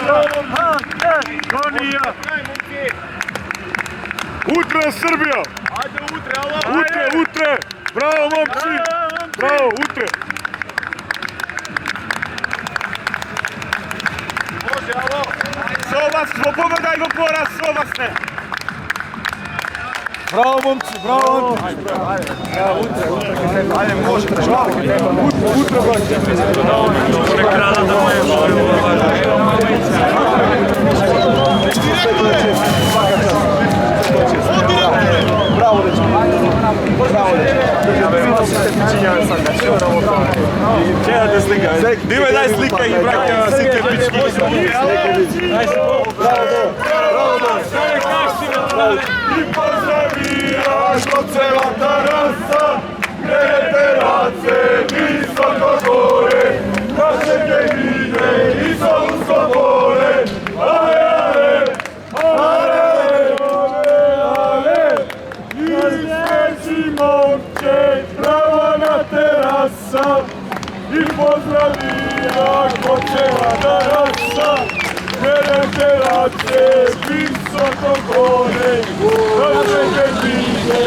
Makedonija! Utre Srbija! Ajde utre, alo! Utre! Bravo momci! Bravo, utre! Može, alo! Sovac, pomagaj go poraz, Sovacne! Bravo momci, bravo Antić! Ajde, može, bravo! Utre, brate! Ekrana da moje bravo, dečki! Bravo, dečki! Dime daj slika i braka sike pički. I pozdravijaš od cela Tarasa, gdje terace visoko gore, naše gejine i solunsko pole. Momče, prava terasa i pozdravija kod cela Tarasa, gdje terace visoko gore, naše gejine